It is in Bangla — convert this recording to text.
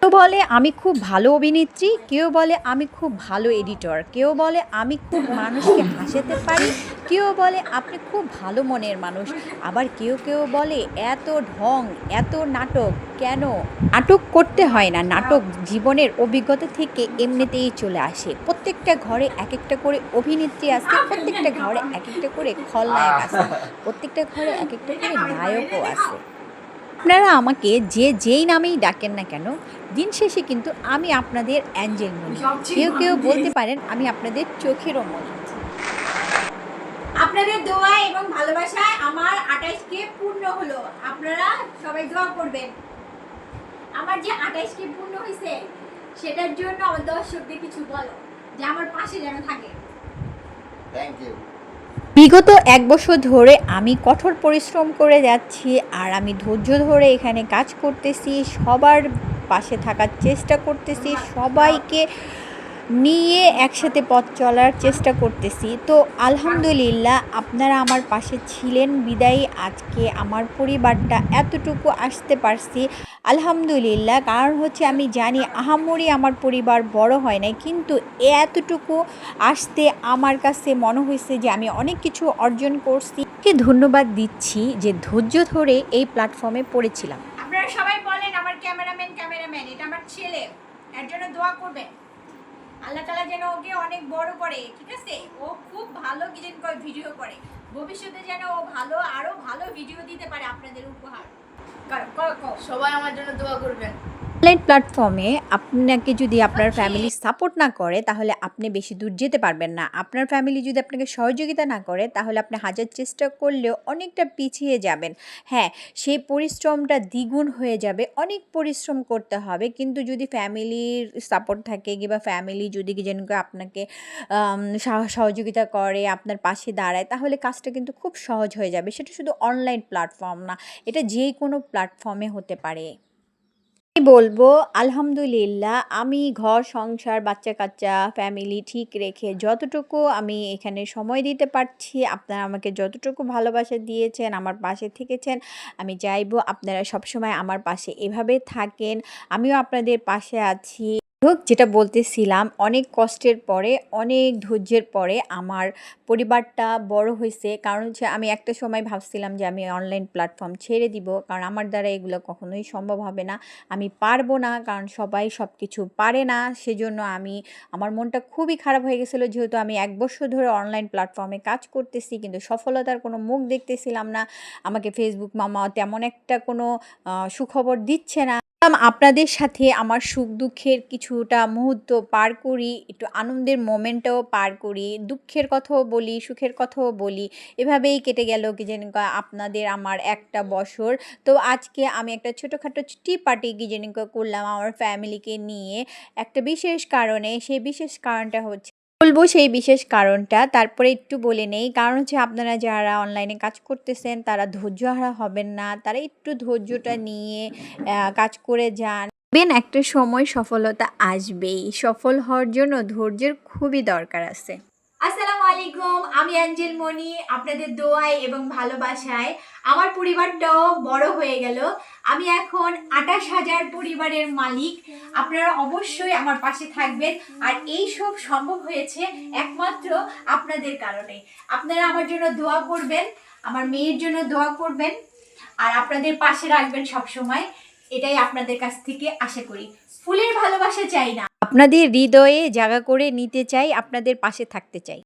কেউ বলে আমি খুব ভালো অভিনেত্রী, কেউ বলে আমি খুব ভালো এডিটর, কেউ বলে আমি খুব মানুষকে হাসাতে পারি, কেউ বলে আপনি খুব ভালো মনের মানুষ। আবার কেউ বলে এত ঢং, এত নাটক কেন? নাটক করতে হয় না, নাটক জীবনের অভিজ্ঞতা থেকে এমনিতেই চলে আসে। প্রত্যেকটা ঘরে একেকটা করে অভিনেত্রী আছে, প্রত্যেকটা ঘরে একেকটা করে খলনায়ক আছে, প্রত্যেকটা ঘরে একেকটা করে নায়কও আছে। আপনারা আমাকে যেই নামেই ডাকেন না কেন, দিন শেষে কিন্তু আমি আপনাদের অ্যাঞ্জেল মনি। কেউ বলতে পারেন আমি আপনাদের চোখেরও মনি। আপনাদের দোয়া এবং ভালোবাসায় আমার 28 কে পূর্ণ হলো। আপনারা সবাই দোয়া করবেন। আমার যে 28 কে পূর্ণ হয়েছে সেটার জন্য আমার দর্শকদের কিছু বলো, যে আমার পাশে যেন থাকে। Thank you. বিগত ১ বছর ধরে আমি কঠোর পরিশ্রম করে যাচ্ছি, আর আমি ধৈর্য ধরে এখানে কাজ করতেছি, সবার পাশে থাকার চেষ্টা করতেছি, সবাইকে নিয়ে একসাথে পথ চলার চেষ্টা করতেছি। তো আলহামদুলিল্লাহ আপনারা আমার পাশে ছিলেন বিদায়ী আজকে আমার পরিবারটা এতটুকু আসতে পারছি। আলহামদুলিল্লাহ, কারণ হচ্ছে আমি জানি আহামরি আমার পরিবার বড় হয় নাই, কিন্তু এতটুকু আসতে আমার কাছে মনে হয়েছে যে আমি অনেক কিছু অর্জন করছি। কে ধন্যবাদ দিচ্ছি যে ধৈর্য ধরে এই প্ল্যাটফর্মে পড়েছিলাম। আপনারা সবাই বলেন আমার ক্যামেরাম্যান এটা আমার ছেলে, এর জন্য দোয়া করবেন। আল্লাহ তাআলা যেন ওকে অনেক বড় করে, ঠিক আছে? ও খুব ভালো ভিডিও করে, ভবিষ্যতে যেন ও আরো ভালো ভিডিও দিতে পারে আপনাদের উপহার। সবাই আমার জন্য দোয়া করবেন। অনলাইন প্ল্যাটফর্মে আপনাকে যদি আপনার ফ্যামিলি সাপোর্ট না করে তাহলে আপনি বেশি দূর যেতে পারবেন না। আপনার ফ্যামিলি যদি আপনাকে সহযোগিতা না করে তাহলে আপনি হাজার চেষ্টা করলেও অনেকটা পিছিয়ে যাবেন। হ্যাঁ, সেই পরিশ্রমটা দ্বিগুণ হয়ে যাবে, অনেক পরিশ্রম করতে হবে। কিন্তু যদি ফ্যামিলির সাপোর্ট থাকে কিংবা ফ্যামিলি যদি যেন আপনাকে সহযোগিতা করে, আপনার পাশে দাঁড়ায়, তাহলে কাজটা কিন্তু খুব সহজ হয়ে যাবে। সেটা শুধু অনলাইন প্ল্যাটফর্ম না, এটা যেকোনো প্ল্যাটফর্মে হতে পারে। আমি বলবো আলহামদুলিল্লাহ, আমি ঘর সংসার বাচ্চা-কাচ্চা ফ্যামিলি ঠিক রেখে যতটুকু আমি এখানে সময় দিতে পারছি, আপনারা আমাকে যতটুকু ভালোবাসা দিয়েছেন, আমার পাশে থেকেছেন, আমি চাইবো আপনারা সবসময় আমার পাশে এভাবে থাকেন। আমিও আপনাদের পাশে আছি। যেটা বলতেছিলাম, অনেক কষ্টের পরে, অনেক ধৈর্যের পরে আমার পরিবারটা বড় হইছে। কারণ হচ্ছে আমি একটা সময় ভাবছিলাম যে আমি অনলাইন প্ল্যাটফর্ম ছেড়ে দিব। কারণ আমার দ্বারা এগুলো কখনোই সম্ভব হবে না। আমি পারবো না, কারণ সবাই সবকিছু পারে না। সেজন্য আমার মনটা খুবই খারাপ হয়ে গেছিলো, যেহেতু আমি ১ বছর ধরে অনলাইন প্ল্যাটফর্মে কাজ করতেছি কিন্তু সফলতার কোনো মুখ দেখতেছিলাম না। আমাকে ফেসবুক মামা তেমন একটা কোনো সুখবর দিচ্ছে না। আপনাদের সাথে আমার সুখ দুঃখের কিছুটা মুহূর্ত পার করি, একটু আনন্দের মোমেন্টও পার করি, দুঃখের কথাও বলি, সুখের কথাও বলি। এভাবেই কেটে গেল কি জানি আপনাদের আমার একটা বছর। তো আজকে আমি একটা ছোটোখাটো টি পার্টি কি জানি করলাম আমার ফ্যামিলিকে নিয়ে একটা বিশেষ কারণে। সেই বিশেষ কারণটা হচ্ছে বলবো, সেই বিশেষ কারণটা তারপরে একটু বলে নেই। কারণ হচ্ছে আপনারা যারা অনলাইনে কাজ করতেছেন তারা ধৈর্যহারা হবেন না, তারা একটু ধৈর্যটা নিয়ে কাজ করে যান। দেখবেন একটা সময় সফলতা আসবেই। সফল হওয়ার জন্য ধৈর্যের খুবই দরকার আছে। আসসালামু আলাইকুম, আমি অ্যাঞ্জেল মনি। আপনাদের দোয়ায় এবং ভালোবাসায় আমার পরিবারটাও বড় হয়ে গেল। আমি এখন ২৮,০০০ পরিবারের মালিক। আপনারা অবশ্যই আমার পাশে থাকবেন, আর এই সব সম্ভব হয়েছে একমাত্র আপনাদের কারণে। আপনারা আমার জন্য দোয়া করবেন, আমার মেয়ের জন্য দোয়া করবেন, আর আপনাদের পাশে রাখবেন সব সময়। এটাই আপনাদের কাছ থেকে আশা করি। ফুলের ভালোবাসা চাই না, আপনাদের হৃদয়ে জায়গা করে নিতে চাই, আপনাদের পাশে থাকতে চাই।